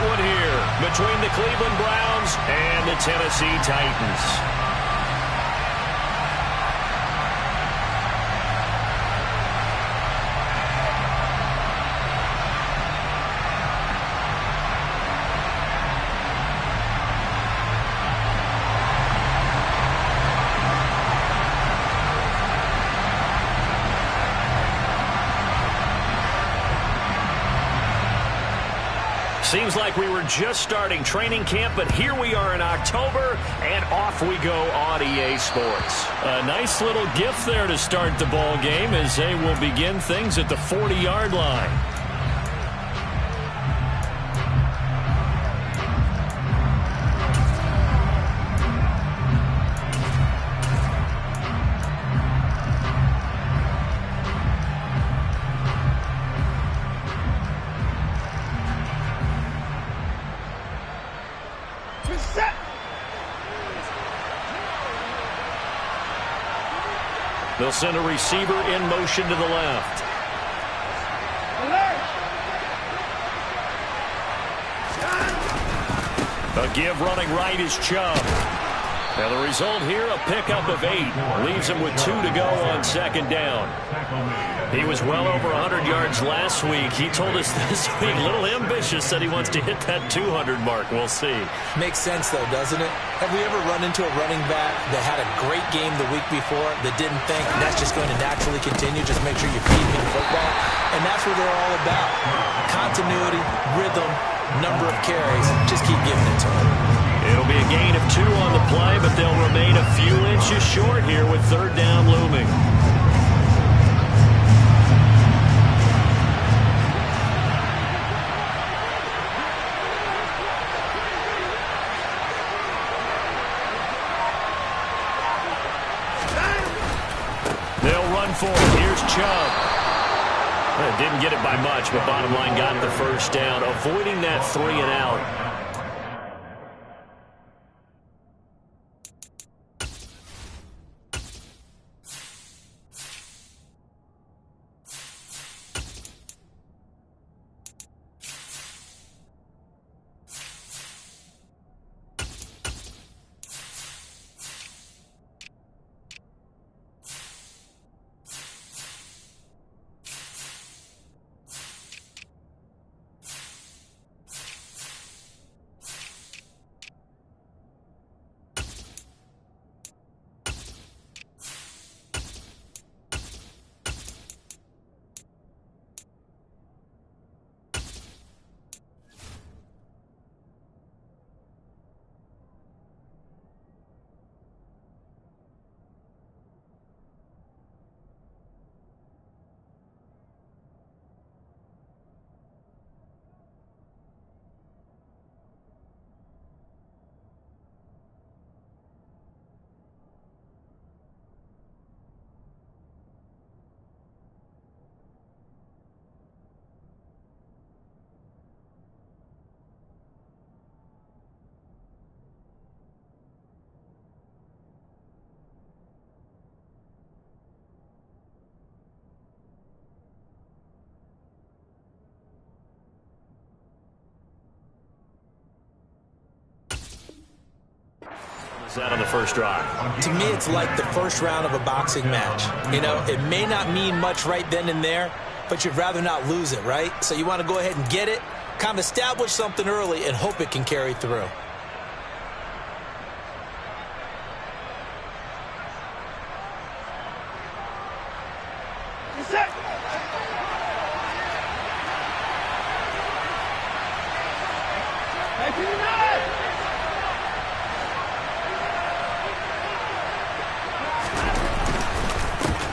one here between the Cleveland Browns and the Tennessee Titans. Seems like we were just starting training camp, but here we are in October, and off we go on EA Sports. A nice little gift there to start the ball game as they will begin things at the 40-yard line. They'll send a receiver in motion to the left. A give running right is Chubb. Now the result here, a pickup of 8. Leaves him with 2 to go on second down. He was well over 100 yards last week. He told us this week, a little ambitious, said he wants to hit that 200 mark. We'll see. Makes sense, though, doesn't it? Have we ever run into a running back that had a great game the week before that didn't think that's just going to naturally continue? Just make sure you feed him football. And that's what they're all about. Continuity, rhythm, number of carries. Just keep giving it to him. It'll be a gain of 2 on the play, but they'll remain a few inches short here with third down looming. They'll run for it. Here's Chubb. Didn't get it by much, but bottom line got the first down, avoiding that 3 and out. That on the first drive. To me, it's like the first round of a boxing match. You know, it may not mean much right then and there, but you'd rather not lose it, right? So you want to go ahead and get it, kind of establish something early, and hope it can carry through.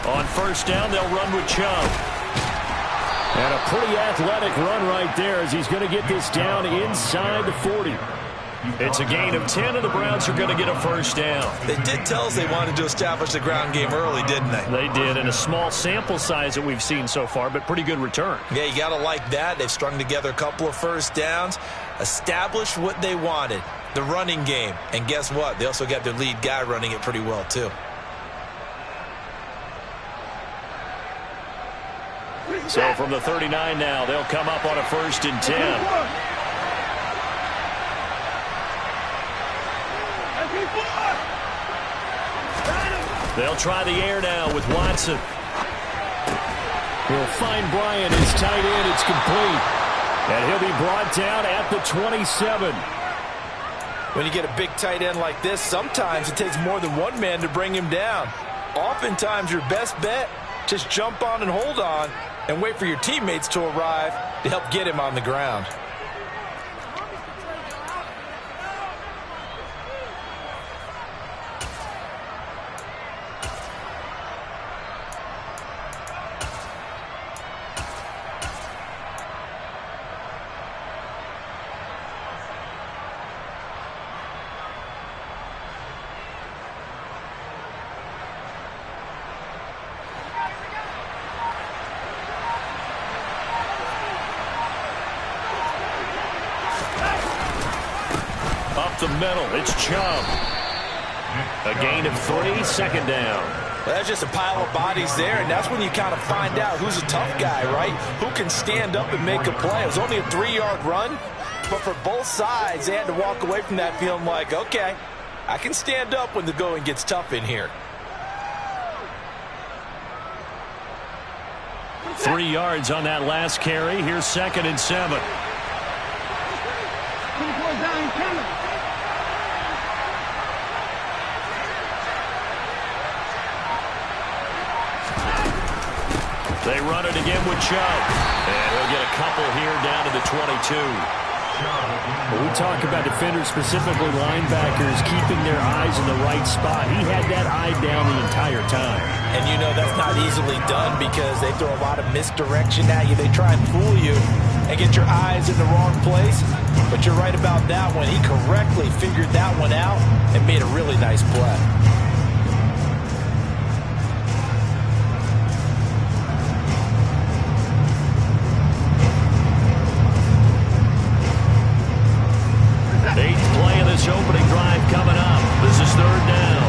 On first down, they'll run with Chubb. And a pretty athletic run right there as he's going to get this down inside the 40. It's a gain of 10, and the Browns are going to get a first down. They did tell us they wanted to establish the ground game early, didn't they? They did, and a small sample size that we've seen so far, but pretty good return. Yeah, you got to like that. They've strung together a couple of first downs, established what they wanted, the running game. And guess what? They also got their lead guy running it pretty well, too. So from the 39 now, they'll come up on a 1st and 10. They'll try the air now with Watson. He'll find Bryant, his tight end. It's complete. And he'll be brought down at the 27. When you get a big tight end like this, sometimes it takes more than one man to bring him down. Oftentimes, your best bet, just jump on and hold on and wait for your teammates to arrive to help get him on the ground. Up the middle, it's Chubb. A gain of 3, second down. Well, that's just a pile of bodies there, and that's when you kind of find out who's a tough guy, right? Who can stand up and make a play. It was only a 3-yard run, but for both sides, they had to walk away from that feeling like, okay, I can stand up when the going gets tough in here. 3 yards on that last carry. Here's 2nd and 7. They run it again with Chubb. And he'll get a couple here down to the 22. When we talk about defenders, specifically linebackers, keeping their eyes in the right spot. He had that eye down the entire time. And you know that's not easily done because they throw a lot of misdirection at you. They try and fool you and get your eyes in the wrong place. But you're right about that one. He correctly figured that one out and made a really nice play. Opening drive coming up. This is 3rd down.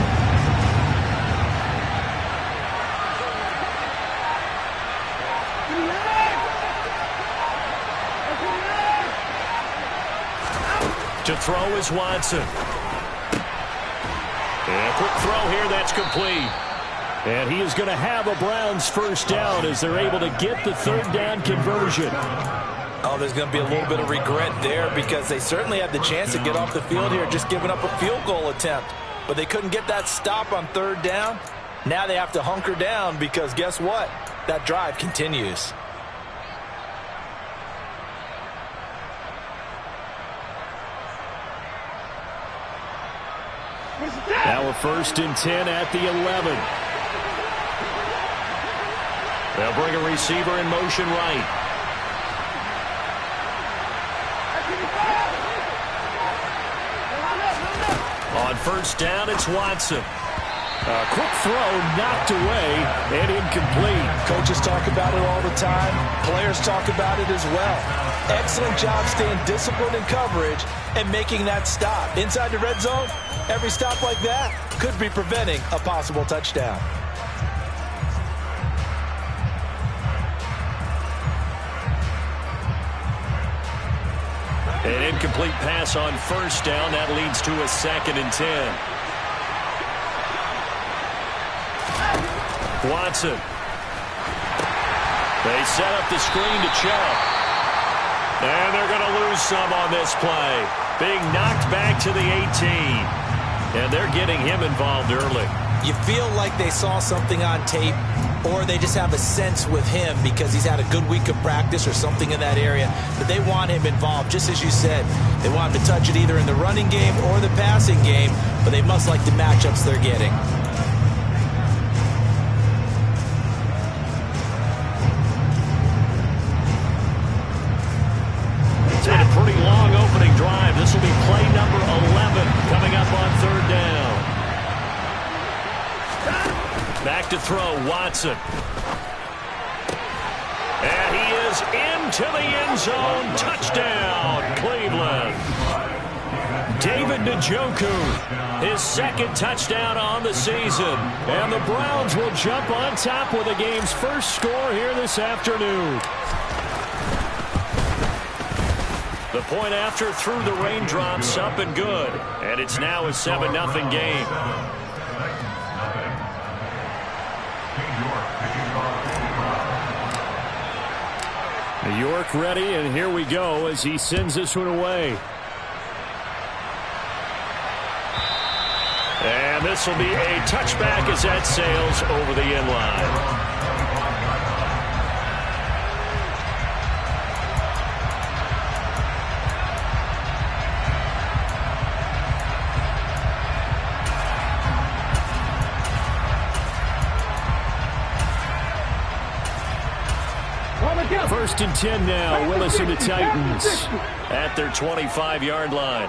To throw is Watson. And a quick throw here, that's complete. And he is going to have a Browns first down as they're able to get the 3rd down conversion. Oh, there's going to be a little bit of regret there because they certainly had the chance to get off the field here, just giving up a field goal attempt. But they couldn't get that stop on 3rd down. Now they have to hunker down because guess what? That drive continues. Now a 1st and 10 at the 11. They'll bring a receiver in motion right. On 1st down, it's Watson. A quick throw knocked away and incomplete. Coaches talk about it all the time. Players talk about it as well. Excellent job staying disciplined in coverage and making that stop. Inside the red zone, every stop like that could be preventing a possible touchdown. An incomplete pass on 1st down. That leads to a 2nd and 10. Watson. They set up the screen to Chubb. And they're going to lose some on this play. Being knocked back to the 18. And they're getting him involved early. You feel like they saw something on tape, or they just have a sense with him because he's had a good week of practice or something in that area, but they want him involved. Just as you said, they want him to touch it either in the running game or the passing game, but they must like the matchups they're getting. It's been a pretty long opening drive. This will be play number 11 coming up on 3rd down. Back to throw, Watson. And he is into the end zone. Touchdown, Cleveland. David Njoku, his 2nd touchdown on the season. And the Browns will jump on top with the game's first score here this afternoon. The point after through the raindrops, up and good. And it's now a 7-0 game. York ready, and here we go as he sends this one away. And this will be a touchback as that sails over the end line. First and 10 now. Willis and the Titans at their 25-yard line.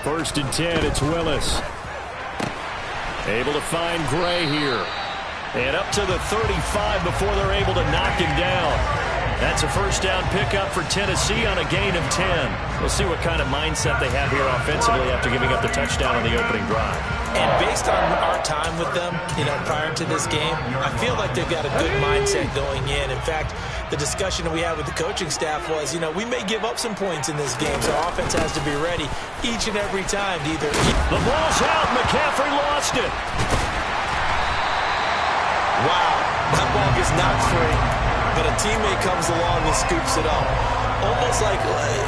First and 10, it's Willis. Able to find Gray here. And up to the 35 before they're able to knock him down. That's a first down pickup for Tennessee on a gain of 10. We'll see what kind of mindset they have here offensively after giving up the touchdown on the opening drive. And based on our time with them, prior to this game, I feel like they've got a good mindset going in. In fact, the discussion that we had with the coaching staff was, we may give up some points in this game, so our offense has to be ready each and every time to either. The ball's out. McCaffrey lost it. Wow, that ball gets knocked free, but a teammate comes along and scoops it up.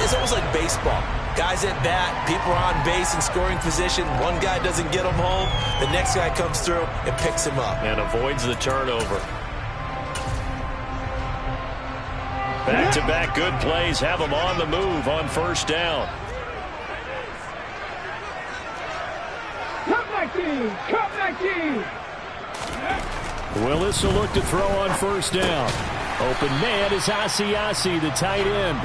It's almost like baseball. Guys at bat, people are on base in scoring position. One guy doesn't get him home. The next guy comes through and picks him up. And avoids the turnover. Back-to-back good plays have them on the move on first down. Come back team! Come back team! Willis will look to throw on first down. Open man is Asiasi, the tight end.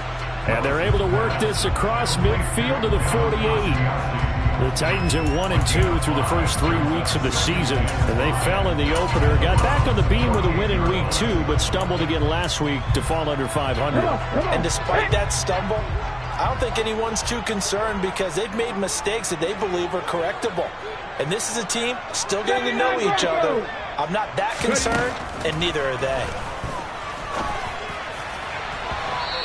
And they're able to work this across midfield to the 48. The Titans are 1-2 through the first 3 weeks of the season. And they fell in the opener. Got back on the beam with a win in week 2, but stumbled again last week to fall under 500. And despite that stumble, I don't think anyone's too concerned because they've made mistakes that they believe are correctable. And this is a team still getting to know each other. I'm not that concerned, and neither are they.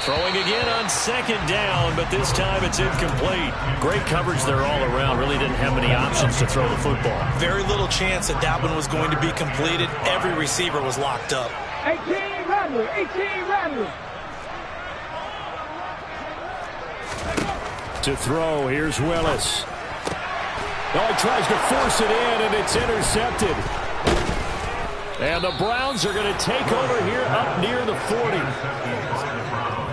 Throwing again on second down, but this time it's incomplete. Great coverage there all around. Really didn't have many options to throw the football. Very little chance that one was going to be completed. Every receiver was locked up. 18 Rattler, 18 Rattler. To throw, here's Willis. Oh, he tries to force it in, and it's intercepted. And the Browns are going to take over here up near the 40.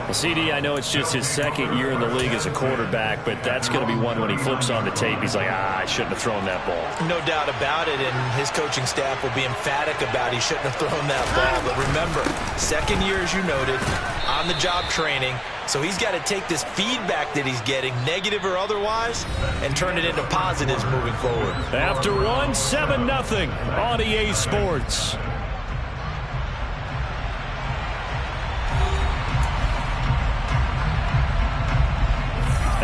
Well, CD, I know it's just his second year in the league as a quarterback, but that's going to be one when he flips on the tape. He's like, I shouldn't have thrown that ball. No doubt about it, and his coaching staff will be emphatic about he shouldn't have thrown that ball. But remember, second year, as you noted, on-the-job training. So he's got to take this feedback that he's getting, negative or otherwise, and turn it into positives moving forward. After one, 7-0 on EA Sports.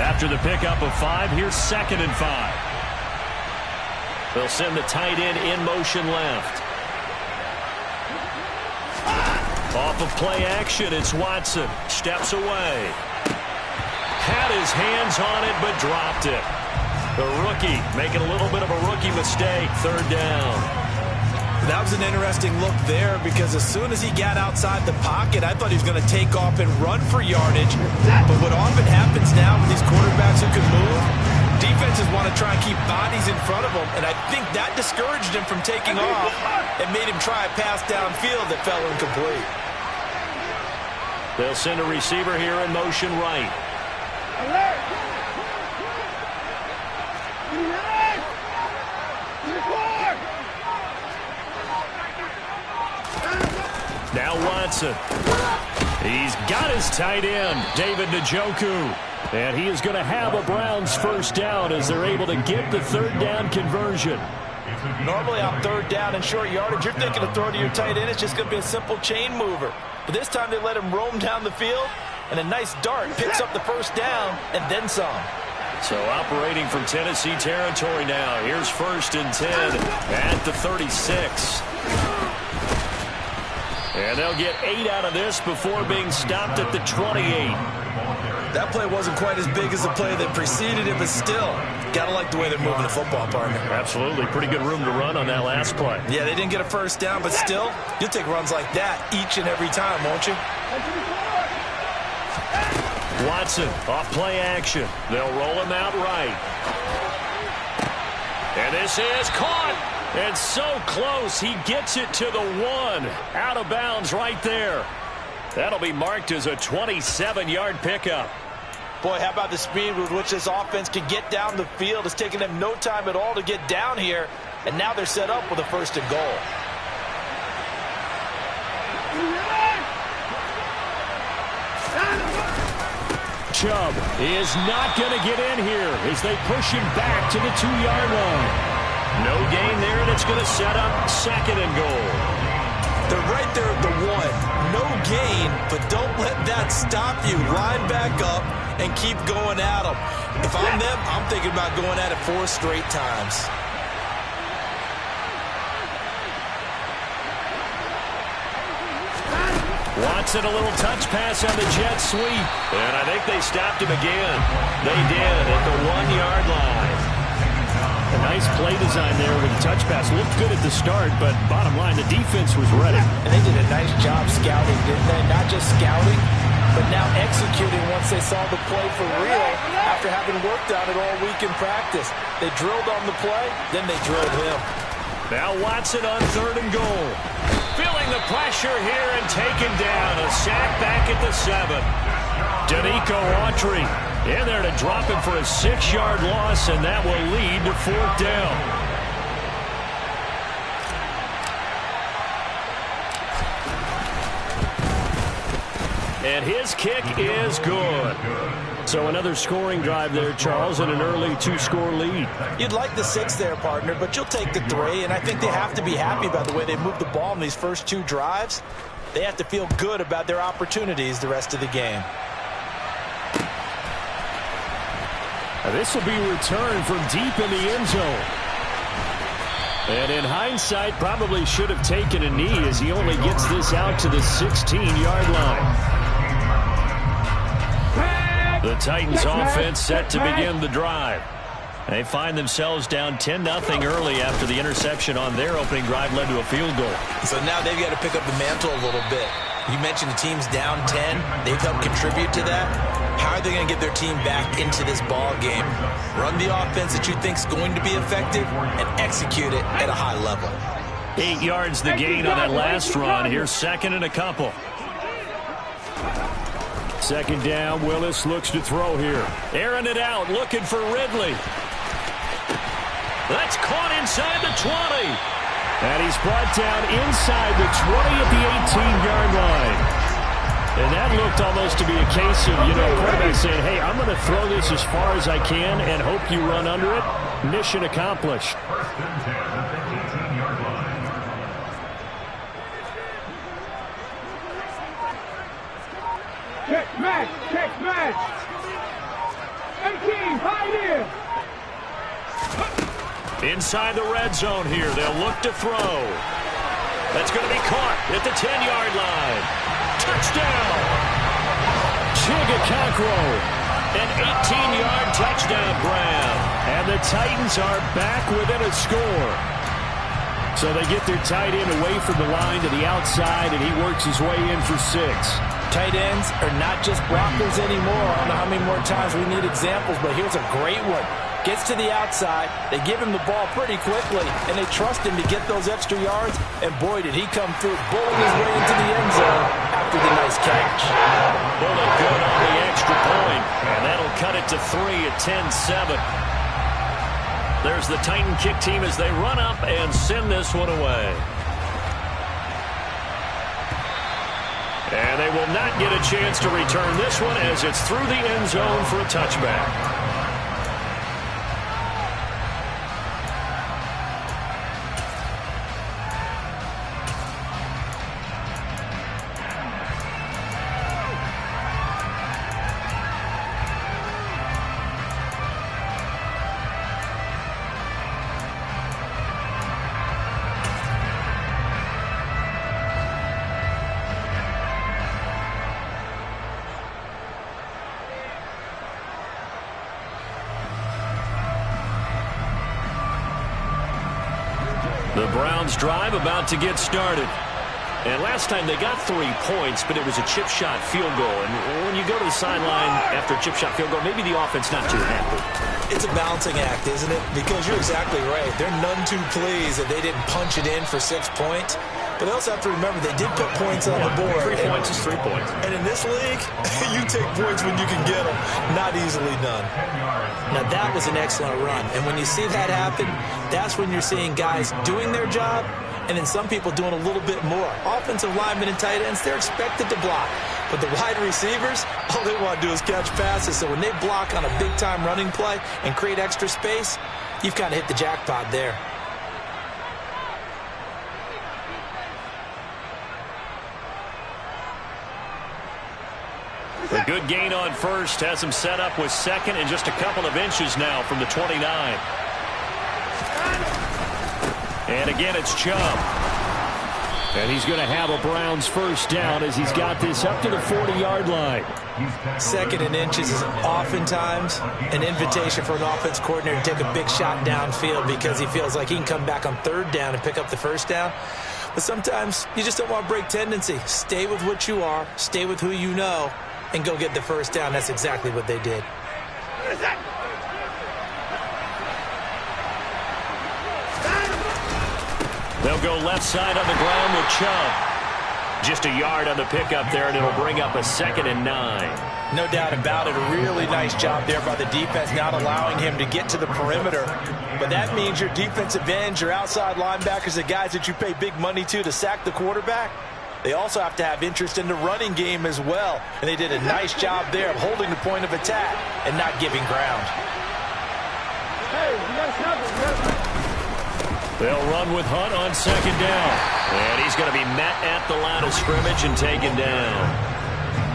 After the pickup of 5, here's 2nd and 5. They'll send the tight end in motion left. Off of play action, it's Watson. Steps away. Had his hands on it, but dropped it. The rookie making a little bit of a rookie mistake. 3rd down. That was an interesting look there because as soon as he got outside the pocket, I thought he was going to take off and run for yardage. But what often happens now with these quarterbacks who can move, defenses want to try and keep bodies in front of them, and I think that discouraged him from taking off and made him try a pass downfield that fell incomplete. They'll send a receiver here in motion right. Alert! Now Watson. He's got his tight end, David Njoku. And he is going to have a Browns first down as they're able to get the 3rd down conversion. Normally on 3rd down and short yardage, you're thinking of throwing to your tight end. It's just going to be a simple chain mover. But this time they let him roam down the field, and a nice dart picks up the first down and then some. So operating from Tennessee territory now. Here's 1st and 10 at the 36. And they'll get 8 out of this before being stopped at the 28. That play wasn't quite as big as the play that preceded it, but still, gotta like the way they're moving the football, partner. Absolutely. Pretty good room to run on that last play. Yeah, they didn't get a first down, but still, you'll take runs like that each and every time, won't you? Watson, off play action. They'll roll him out right. And this is caught. And so close, he gets it to the 1. Out of bounds right there. That'll be marked as a 27-yard pickup. Boy, how about the speed with which this offense can get down the field? It's taken them no time at all to get down here, and now they're set up with a 1st and goal. Chubb is not going to get in here as they push him back to the 2-yard line. No gain there, and it's going to set up 2nd and goal. They're right there at the 1. No gain, but don't let that stop you. Line back up and keep going at them. If I'm them, I'm thinking about going at it 4 straight times. Watson, a little touch pass on the jet sweep. And I think they stopped him again. They did at the 1-yard line. A nice play design there with the touch pass. Looked good at the start, but bottom line, the defense was ready. And they did a nice job scouting, didn't they? Not just scouting, but now executing once they saw the play for real after having worked on it all week in practice. They drilled on the play, then they drilled him. Now Watson on 3rd and goal. Feeling the pressure here and taken down. A sack back at the 7. Danico Autry in there to drop him for a 6-yard loss, and that will lead to 4th down. And his kick is good. So another scoring drive there, Charles, and an early 2-score lead. You'd like the 6 there, partner, but you'll take the 3, and I think they have to be happy about the way they moved the ball in these first 2 drives. They have to feel good about their opportunities the rest of the game. Now this will be returned from deep in the end zone. And in hindsight, probably should have taken a knee as he only gets this out to the 16-yard line. The Titans offense set to begin the drive. They find themselves down 10-0 early after the interception on their opening drive led to a field goal. So now they've got to pick up the mantle a little bit. You mentioned the team's down 10. They've helped contribute to that. How are they going to get their team back into this ball game? Run the offense that you think is going to be effective and execute it at a high level. 8 yards the gain on that last run. Here's 2nd and a couple. 2nd down, Willis looks to throw here. Airing it out, looking for Ridley. That's caught inside the 20. And he's brought down inside the 20 at the 18-yard line. And that looked almost to be a case of, quarterback saying, hey, I'm going to throw this as far as I can and hope you run under it. Mission accomplished. Check match, check match. 18, hide in. Inside the red zone here. They'll look to throw. That's going to be caught at the 10-yard line. Touchdown. Chigacancro. An 18-yard touchdown grab. And the Titans are back within a score. So they get their tight end away from the line to the outside, and he works his way in for 6. Tight ends are not just blockers anymore. I don't know how many more times we need examples, but here's a great one. Gets to the outside, they give him the ball pretty quickly, and they trust him to get those extra yards, and boy, did he come through, bulling his way into the end zone after the nice catch. Bullet good on the extra point, and that'll cut it to 3 at 10-7. There's the Titan kick team as they run up and send this one away. And they will not get a chance to return this one as it's through the end zone for a touchback. Browns drive about to get started. And last time they got 3 points, but it was a chip shot field goal. And when you go to the sideline after a chip shot field goal, maybe the offense not too happy. It's a balancing act, isn't it? Because you're exactly right. They're none too pleased that they didn't punch it in for 6 points. But they also have to remember they did put points on the board. 3 points is 3 points. And in this league, you take points when you can get them. Not easily done. Now, that was an excellent run. And when you see that happen, that's when you're seeing guys doing their job and then some people doing a little bit more. Offensive linemen and tight ends, they're expected to block. But the wide receivers, all they want to do is catch passes. So when they block on a big-time running play and create extra space, you've kind of hit the jackpot there. A good gain on first has him set up with second and just a couple of inches now from the 29. And again, it's Chubb. And he's going to have a Browns first down as he's got this up to the 40-yard line. Second and inches is oftentimes an invitation for an offense coordinator to take a big shot downfield because he feels like he can come back on third down and pick up the first down. But sometimes you just don't want to break tendency. Stay with what you are, stay with who you know, and go get the first down. That's exactly what they did. They'll go left side on the ground with Chubb. Just a yard on the pickup there, and it'll bring up a 2nd and 9. No doubt about it. A really nice job there by the defense, not allowing him to get to the perimeter. But that means your defensive ends, your outside linebackers, the guys that you pay big money to sack the quarterback, they also have to have interest in the running game as well. And they did a nice job there of holding the point of attack and not giving ground. Hey, you got to stop it. They'll run with Hunt on 2nd down. And he's going to be met at the line of scrimmage and taken down.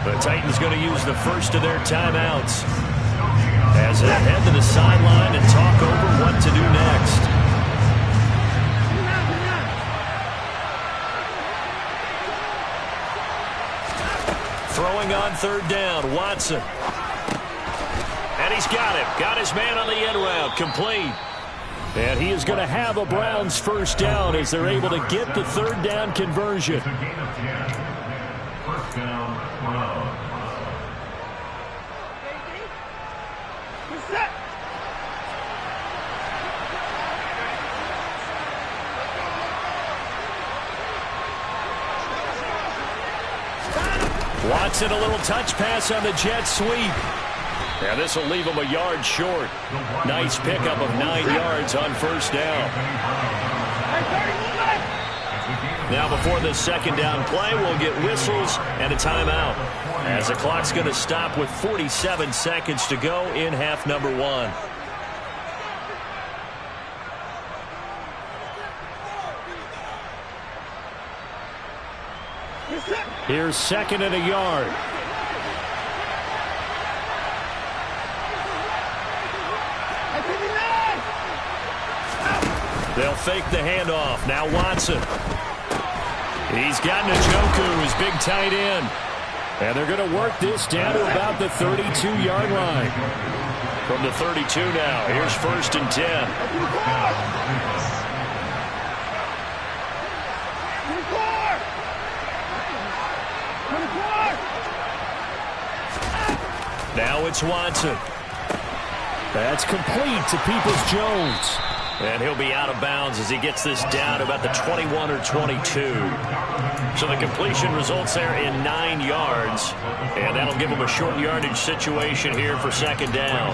The Titans going to use the first of their timeouts as they head to the sideline and talk over what to do next. Throwing on 3rd down, Watson. And he's got him. Got his man on the end route. Complete. And he is going to have a Browns first down as they're able to get the 3rd down conversion. First down, Watson, a little touch pass on the jet sweep. And this will leave him a yard short. Nice pickup of 9 yards on first down. Now before the 2nd down play, we'll get whistles and a timeout, as the clock's going to stop with 47 seconds to go in half number 1. Here's 2nd and a yard. They'll fake the handoff. Now Watson. He's got Njoku, his big tight end. And they're going to work this down to about the 32-yard line. From the 32 now. Here's 1st and 10. Now it's Watson. That's complete to Peoples-Jones. And he'll be out of bounds as he gets this down about the 21 or 22. So the completion results there in 9 yards. And that'll give him a short yardage situation here for 2nd down.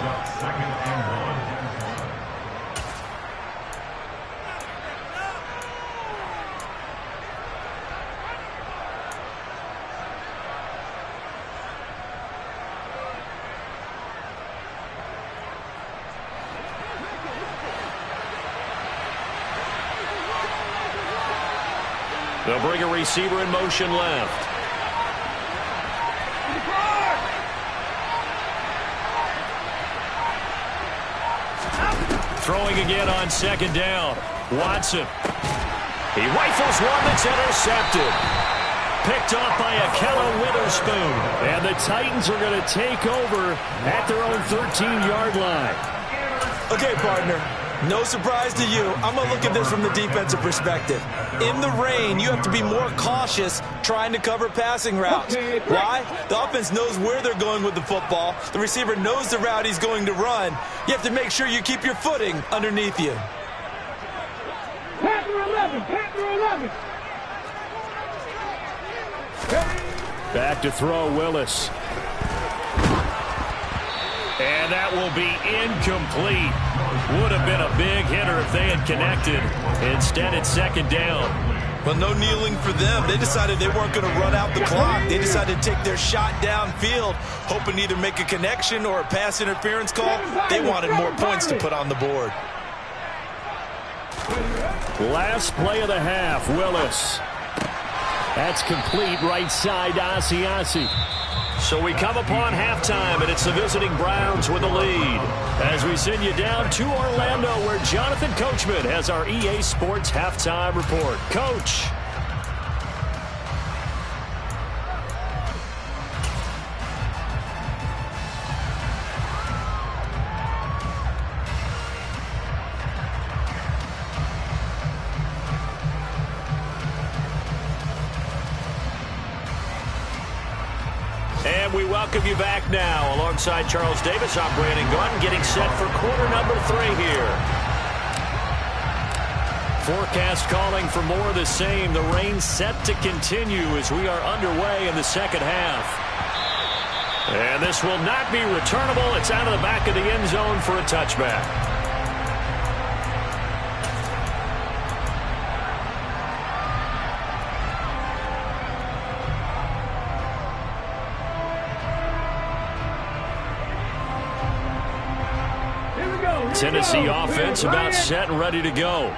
They'll bring a receiver in motion left. Throwing again on 2nd down. Watson. He rifles one that's intercepted. Picked off by Akello Witherspoon. And the Titans are going to take over at their own 13-yard line. Okay, partner. No surprise to you. I'm going to look at this from the defensive perspective. In the rain, you have to be more cautious trying to cover passing routes. Why? The offense knows where they're going with the football. The receiver knows the route he's going to run. You have to make sure you keep your footing underneath you. Panther 11, Panther 11. Back to throw, Willis. And that will be incomplete. Would have been a big hitter if they had connected. Instead, it's second down. Well, no kneeling for them. They decided they weren't going to run out the clock. They decided to take their shot downfield, hoping to either make a connection or a pass interference call. They wanted more points to put on the board. Last play of the half, Willis. That's complete right side to Asiasi. So we come upon halftime, and it's the visiting Browns with the lead. As we send you down to Orlando, where Jonathan Coachman has our EA Sports halftime report. Coach. And we welcome you back now. Alongside Charles Davis, I'm Brandon Gunn, getting set for quarter number 3 here. Forecast calling for more of the same. The rain set to continue as we are underway in the second half. And this will not be returnable. It's out of the back of the end zone for a touchback. Tennessee offense about set and ready to go.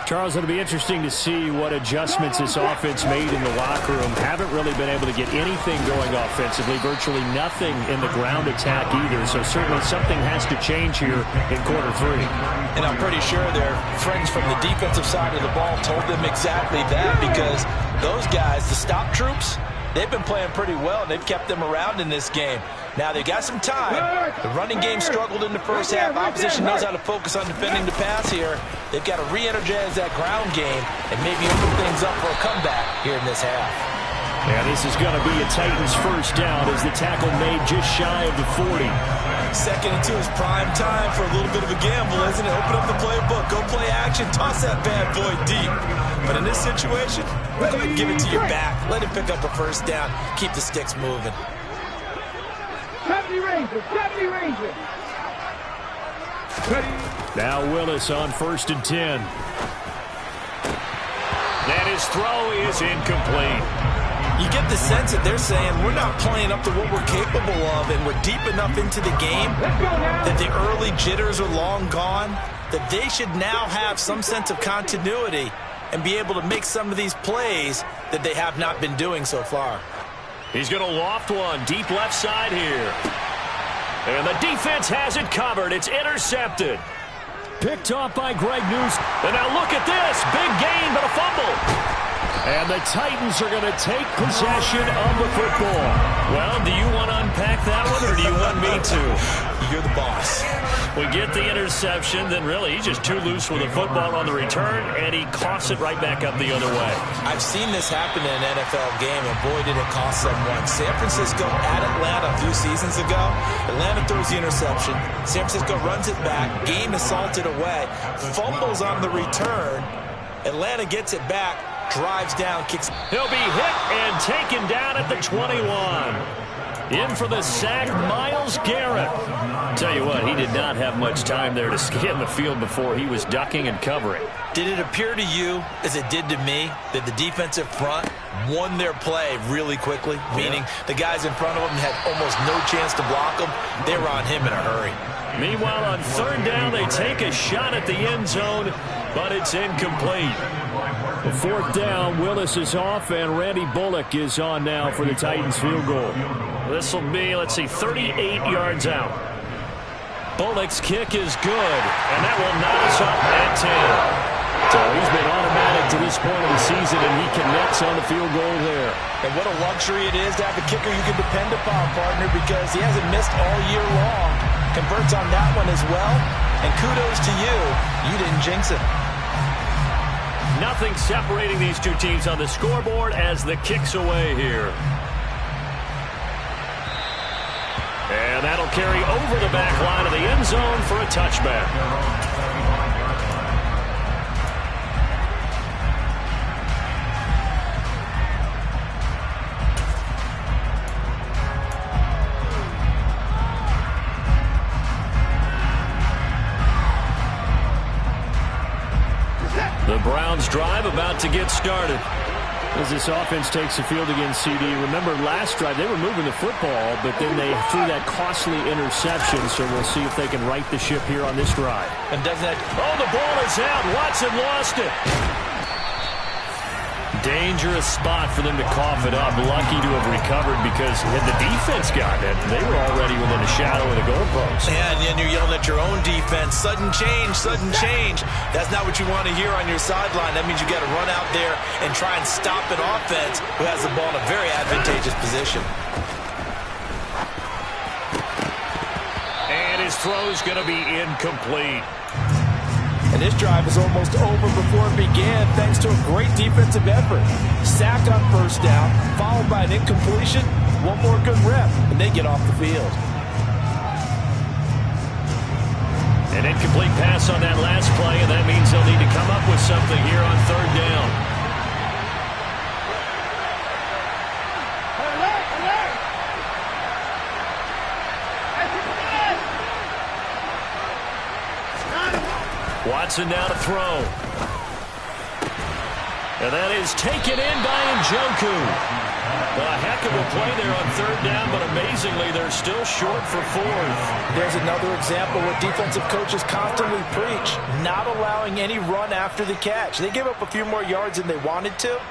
Charles, it'll be interesting to see what adjustments this offense made in the locker room. Haven't really been able to get anything going offensively. Virtually nothing in the ground attack either. So certainly something has to change here in quarter 3. And I'm pretty sure their friends from the defensive side of the ball told them exactly that, because those guys, the stop troops, they've been playing pretty well, and they've kept them around in this game. Now, they got some time. The running game struggled in the first half. Opposition knows how to focus on defending the pass here. They've got to re-energize that ground game and maybe open things up for a comeback here in this half. Yeah, this is going to be a Titans first down as the tackle made just shy of the 40. Second and 2 is prime time for a little bit of a gamble, isn't it? Open up the playbook, go play action, toss that bad boy deep. But in this situation, go ahead and give it to your back. Let him pick up a first down. Keep the sticks moving. 70 Rangers, 70 Rangers. Now Willis on 1st and 10. And his throw is incomplete. You get the sense that they're saying we're not playing up to what we're capable of, and we're deep enough into the game that the early jitters are long gone, that they should now have some sense of continuity and be able to make some of these plays that they have not been doing so far. He's going to loft one deep left side here. And the defense has it covered. It's intercepted. Picked off by Greg News. And now look at this. Big gain, but a fumble. And the Titans are going to take possession of the football. Well, do you want to unpack that one, or do you want me to? You're the boss. We get the interception, then really he's just too loose with the football on the return, and he coughs it right back up the other way. I've seen this happen in an NFL game, and boy, did it cost someone. San Francisco at Atlanta a few seasons ago. Atlanta throws the interception. San Francisco runs it back. Game is salted away. Fumbles on the return. Atlanta gets it back. Drives down, kicks. He'll be hit and taken down at the 21. In for the sack, Myles Garrett. Tell you what, he did not have much time there to scan the field before he was ducking and covering. Did it appear to you, as it did to me, that the defensive front won their play really quickly? Meaning the guys in front of them had almost no chance to block them. They were on him in a hurry. Meanwhile, on 3rd down, they take a shot at the end zone, but it's incomplete. The 4th down, Willis is off, and Randy Bullock is on now for the Titans field goal. This will be, 38 yards out. Bullock's kick is good, and that will knock us up at 10. So he's been automatic to this point of the season, and he connects on the field goal there. And what a luxury it is to have a kicker you can depend upon, partner, because he hasn't missed all year long. Converts on that one as well. And kudos to you. You didn't jinx it. Nothing separating these two teams on the scoreboard as the kick's away here. And that'll carry over the back line of the end zone for a touchback. The Browns drive about to get started. As this offense takes the field against CD, remember last drive they were moving the football, but then they threw that costly interception, so we'll see if they can right the ship here on this drive. And doesn't that... Oh, the ball is out. Watson lost it. Dangerous spot for them to cough it up. Lucky to have recovered because had the defense gotten it, they were already within a shadow of the goalpost. Yeah, and then you're yelling at your own defense. Sudden change, sudden change. That's not what you want to hear on your sideline. That means you got to run out there and try and stop an offense who has the ball in a very advantageous position. And his throw's going to be incomplete. And this drive is almost over before it began thanks to a great defensive effort. Sack on first down, followed by an incompletion. One more good rep, and they get off the field. An incomplete pass on that last play, and that means they'll need to come up with something here on third down. Watson now to throw. And that is taken in by Njoku. A heck of a play there on third down, but amazingly, they're still short for fourth. There's another example where defensive coaches constantly preach, not allowing any run after the catch. They gave up a few more yards than they wanted to,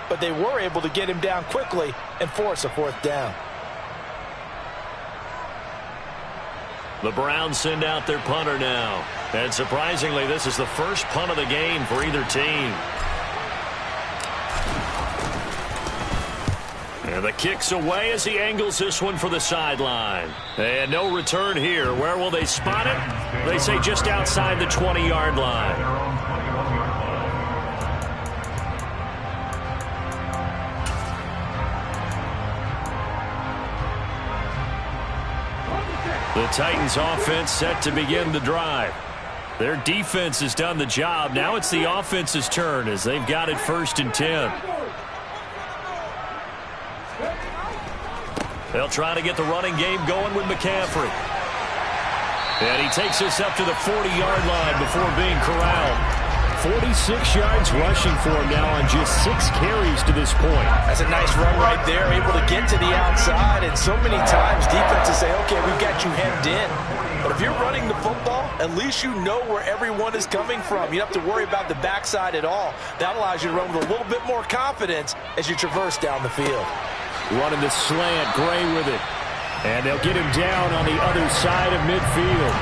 but they were able to get him down quickly and force a fourth down. The Browns send out their punter now. And surprisingly, this is the first punt of the game for either team. And the kick's away as he angles this one for the sideline. And no return here. Where will they spot it? They say just outside the 20-yard line. The Titans offense set to begin the drive. Their defense has done the job. Now it's the offense's turn as they've got it 1st and 10. They'll try to get the running game going with McCaffrey. And he takes us up to the 40-yard line before being corralled. 46 yards rushing for him now on just 6 carries to this point. That's a nice run right there, able to get to the outside. And so many times defenses say, okay, we've got you hemmed in. But if you're running the football, at least you know where everyone is coming from. You don't have to worry about the backside at all. That allows you to run with a little bit more confidence as you traverse down the field. Running the slant, Gray with it. And they'll get him down on the other side of midfield.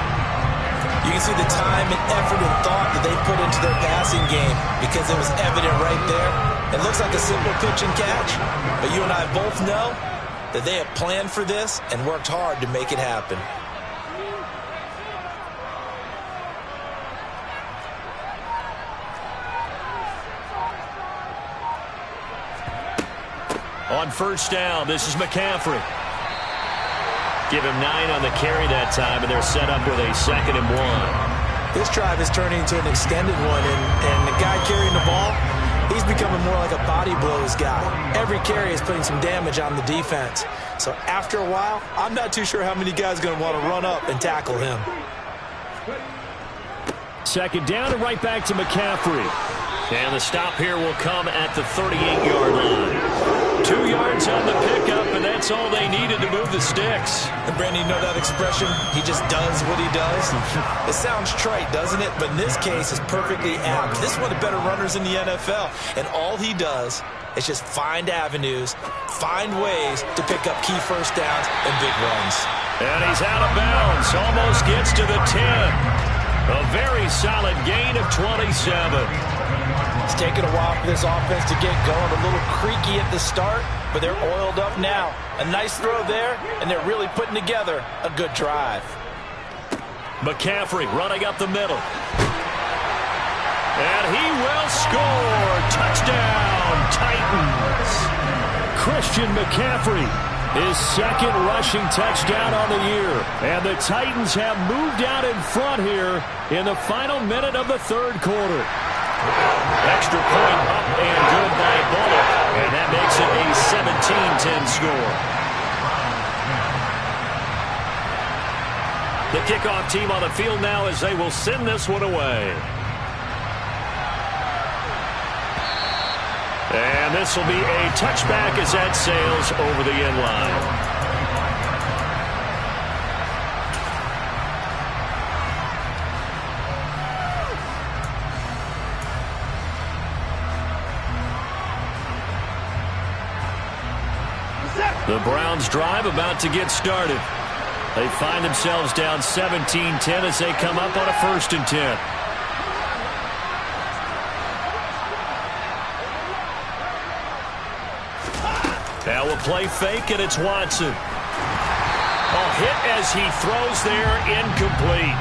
You can see the time and effort and thought that they put into their passing game because it was evident right there. It looks like a simple pitch and catch, but you and I both know that they have planned for this and worked hard to make it happen. On first down, this is McCaffrey. Give him 9 on the carry that time, and they're set up with a 2nd and 1. This drive is turning into an extended one, and the guy carrying the ball, he's becoming more like a body blows guy. Every carry is putting some damage on the defense. So after a while, I'm not too sure how many guys are going to want to run up and tackle him. 2nd down and right back to McCaffrey. And the stop here will come at the 38-yard line. 2 yards on the pickup, and that's all they needed to move the sticks. And Brandon, you know that expression? He just does what he does. It sounds trite, doesn't it? But in this case, it's perfectly apt. This is one of the better runners in the NFL. And all he does is just find avenues, find ways to pick up key first downs and big runs. And he's out of bounds. Almost gets to the 10. A very solid gain of 27. It's taken a while for this offense to get going. A little creaky at the start, but they're oiled up now. A nice throw there, and they're really putting together a good drive. McCaffrey running up the middle. And he will score. Touchdown, Titans. Christian McCaffrey, his second rushing touchdown on the year. And the Titans have moved out in front here in the final minute of the third quarter. Extra point up and good by Bullock. And that makes it a 17-10 score. The kickoff team on the field now as they will send this one away. And this will be a touchback as that sails over the end line. The Browns' drive about to get started. They find themselves down 17-10 as they come up on a 1st and 10. Now we'll play fake, and it's Watson. A hit as he throws there, incomplete.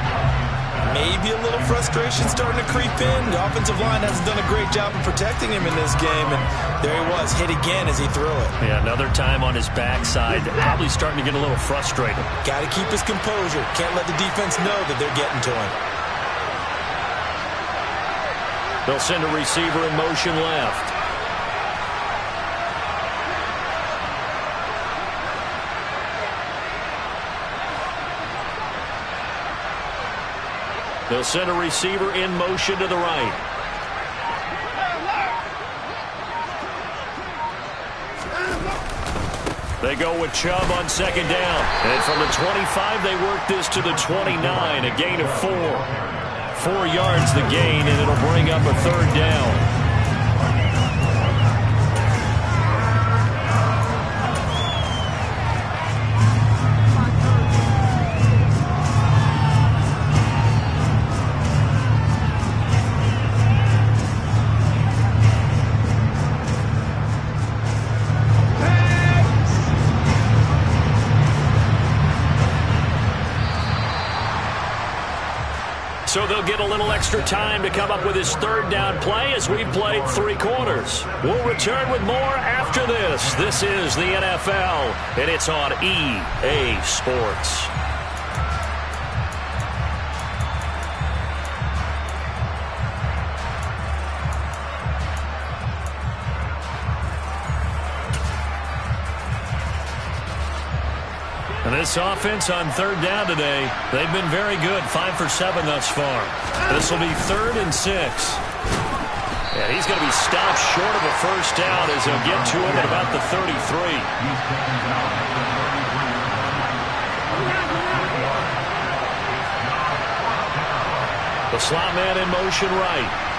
Maybe a little frustration starting to creep in. The offensive line hasn't done a great job of protecting him in this game, and there he was, hit again as he threw it. Yeah, another time on his backside, probably starting to get a little frustrated. Got to keep his composure. Can't let the defense know that they're getting to him. They'll send a receiver in motion left. They'll send a receiver in motion to the right. They go with Chubb on 2nd down. And from the 25, they work this to the 29, a gain of 4. 4 yards the gain, and it'll bring up a 3rd down. So they'll get a little extra time to come up with his 3rd down play as we've played 3 quarters. We'll return with more after this. This is the NFL, and it's on EA Sports. And this offense on 3rd down today, they've been very good, 5 for 7 thus far. This will be 3rd and 6. And he's going to be stopped short of a 1st down as they'll get to him at about the 33. The slot man in motion right.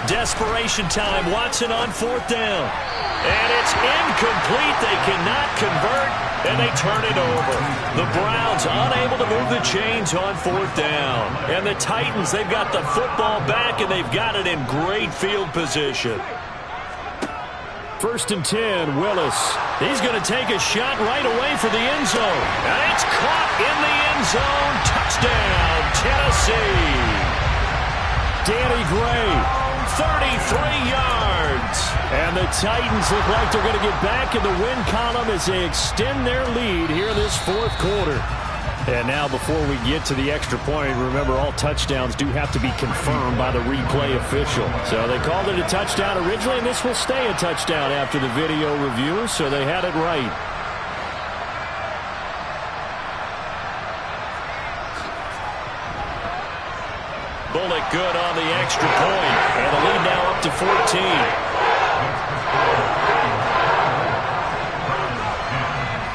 Desperation time. Watson on 4th down. And it's incomplete. They cannot convert, and they turn it over. The Browns unable to move the chains on 4th down. And the Titans, they've got the football back, and they've got it in great field position. 1st and 10, Willis. He's going to take a shot right away for the end zone. And it's caught in the end zone. Touchdown, Tennessee. Danny Gray. 33 yards. And the Titans look like they're going to get back in the win column as they extend their lead here in this 4th quarter. And now before we get to the extra point, remember all touchdowns do have to be confirmed by the replay official. So they called it a touchdown originally, and this will stay a touchdown after the video review, so they had it right. Bullock good on the extra point. And the lead now up to 14.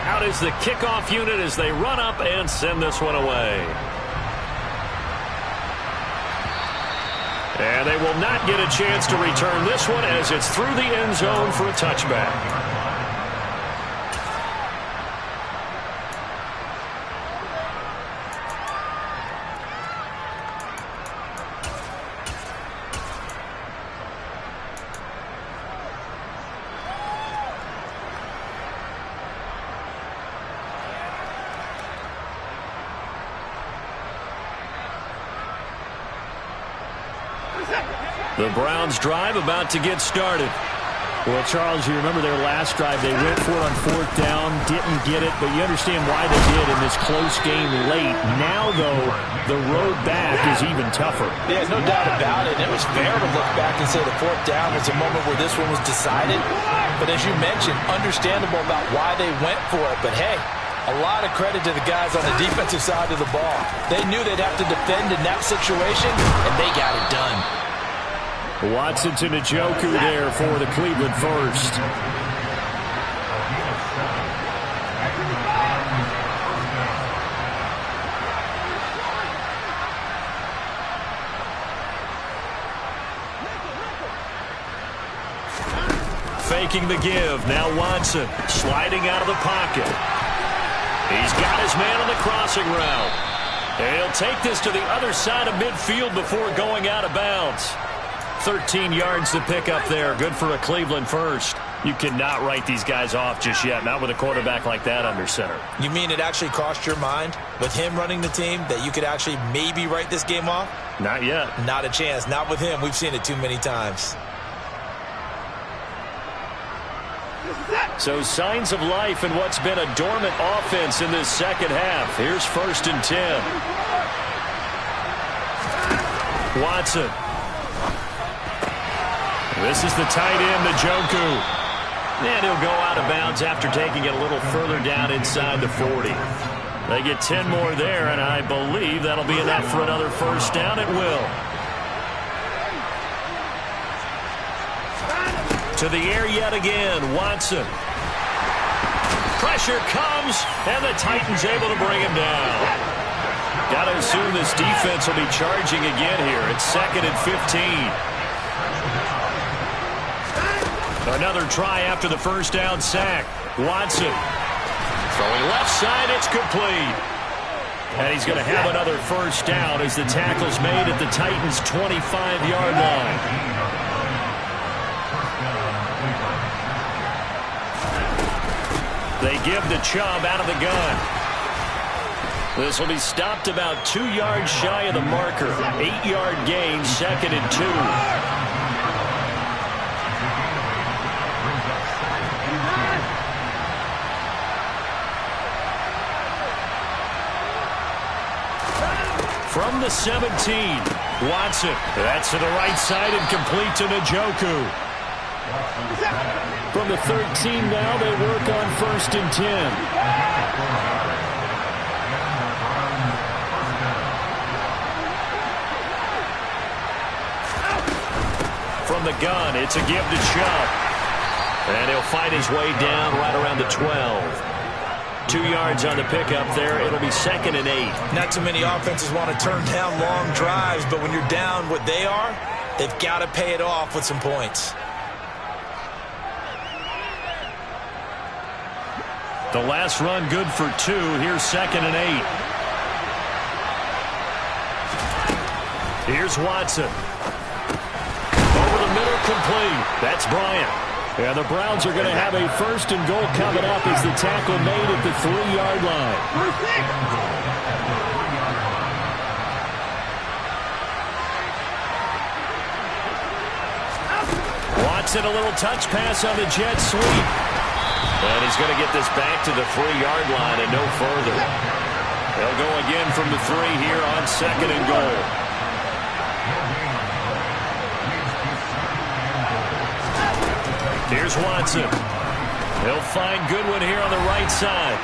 Out is the kickoff unit as they run up and send this one away. And they will not get a chance to return this one as it's through the end zone for a touchback. The Browns drive about to get started. Well, Charles, you remember their last drive. They went for it on 4th down, didn't get it, but you understand why they did in this close game late. Now, though, the road back is even tougher. Yeah, no doubt about it. It was fair to look back and say the 4th down was a moment where this one was decided. But as you mentioned, understandable about why they went for it. But, hey, a lot of credit to the guys on the defensive side of the ball. They knew they'd have to defend in that situation, and they got it done. Watson to Njoku there for the Cleveland first. Faking the give. Now Watson sliding out of the pocket. He's got his man on the crossing route. And he'll take this to the other side of midfield before going out of bounds. 13 yards to pick up there. Good for a Cleveland first. You cannot write these guys off just yet, not with a quarterback like that under center. You mean it actually crossed your mind with him running the team that you could actually maybe write this game off? Not yet. Not a chance. Not with him. We've seen it too many times. So signs of life in what's been a dormant offense in this second half. Here's 1st and 10. Watson. This is the tight end, Njoku. And he'll go out of bounds after taking it a little further down inside the 40. They get 10 more there, and I believe that'll be enough for another 1st down. It will. To the air yet again, Watson. Pressure comes, and the Titans able to bring him down. Got to assume this defense will be charging again here. It's 2nd and 15. Another try after the 1st down sack. Watson throwing left side. It's complete. And he's going to have another 1st down as the tackle's made at the Titans' 25-yard line. They give the Chubb out of the gun. This will be stopped about 2 yards shy of the marker. 8-yard gain, 2nd and 2. From the 17, Watson. That's to the right side and complete to Njoku. From the 13 now, they work on 1st and 10. From the gun, it's a give to Chubb. And he'll fight his way down right around the 12. 2 yards on the pickup there. It'll be 2nd and 8. Not too many offenses want to turn down long drives, but when you're down what they are, they've got to pay it off with some points. The last run good for 2. Here's 2nd and 8. Here's Watson. Over the middle, complete. That's Bryant. And the Browns are going to have a 1st and goal coming up as the tackle made at the 3-yard line. Watson, a little touch pass on the jet sweep. And he's going to get this back to the 3-yard line and no further. They'll go again from the 3 here on 2nd and goal. Here's Watson. He'll find Goodwin here on the right side.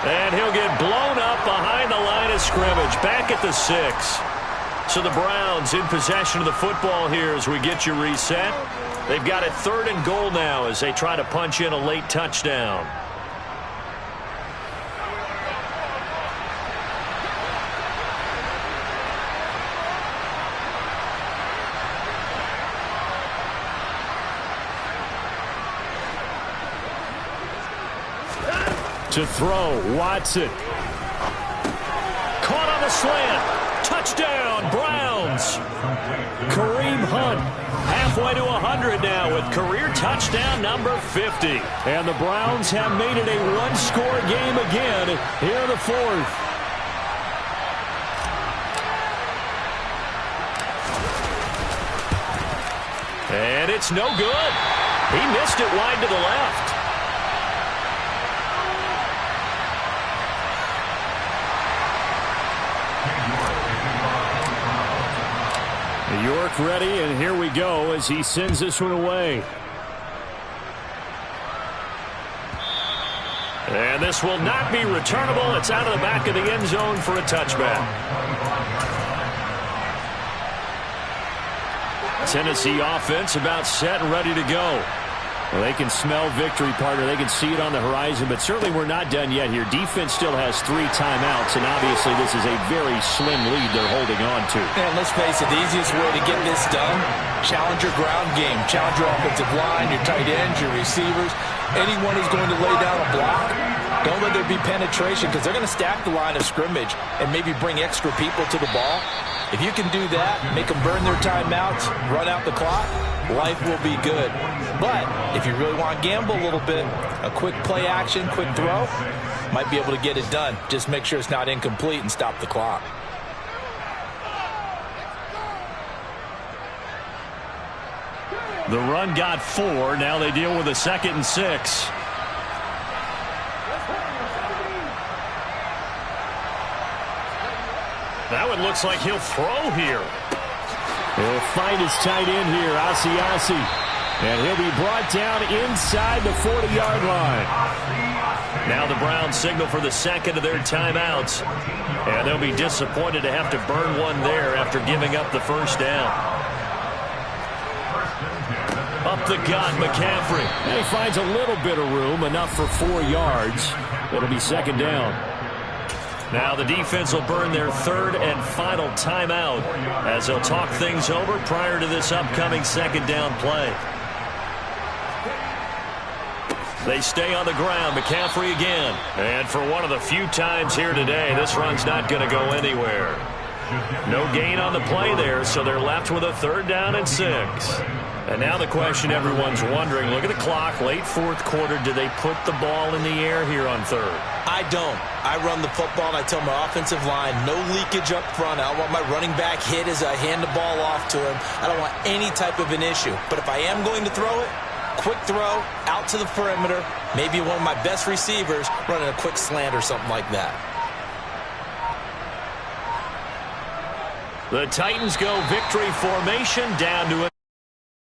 And he'll get blown up behind the line of scrimmage. Back at the 6. So the Browns in possession of the football here as we get you reset. They've got it 3rd and goal now as they try to punch in a late touchdown. To throw, Watson. Caught on the slant. Touchdown, Browns. Kareem Hunt halfway to 100 now with career touchdown number 50. And the Browns have made it a one-score game again here in the 4th. And it's no good. He missed it wide to the left. York ready, and here we go as he sends this one away. And this will not be returnable. It's out of the back of the end zone for a touchback. Tennessee offense about set and ready to go. Well, they can smell victory, partner. They can see it on the horizon, but certainly we're not done yet here. Defense still has 3 timeouts, and obviously this is a very slim lead they're holding on to. And let's face it, the easiest way to get this done, challenge your ground game. Challenge your offensive line, your tight ends, your receivers. Anyone who's going to lay down a block, don't let there be penetration because they're going to stack the line of scrimmage and maybe bring extra people to the ball. If you can do that, make them burn their timeouts, run out the clock, life will be good. But if you really want to gamble a little bit, a quick play action, quick throw, might be able to get it done. Just make sure it's not incomplete and stop the clock. The run got 4. Now they deal with a 2nd and 6. That one looks like he'll throw here. He'll find his tight end here, Asiasi. And he'll be brought down inside the 40-yard line. Now the Browns signal for the 2nd of their timeouts. And they'll be disappointed to have to burn one there after giving up the first down. Up the gut, McCaffrey. And he finds a little bit of room, enough for 4 yards. It'll be 2nd down. Now the defense will burn their 3rd and final timeout as they'll talk things over prior to this upcoming 2nd down play. They stay on the ground. McCaffrey again. And for one of the few times here today, this run's not going to go anywhere. No gain on the play there, so they're left with a 3rd down and 6. And now the question everyone's wondering, look at the clock, late 4th quarter, do they put the ball in the air here on 3rd? I don't. I run the football, and I tell my offensive line, no leakage up front. I don't want my running back hit as I hand the ball off to him. I don't want any type of an issue. But if I am going to throw it, quick throw, out to the perimeter, maybe one of my best receivers running a quick slant or something like that. The Titans go victory formation down to a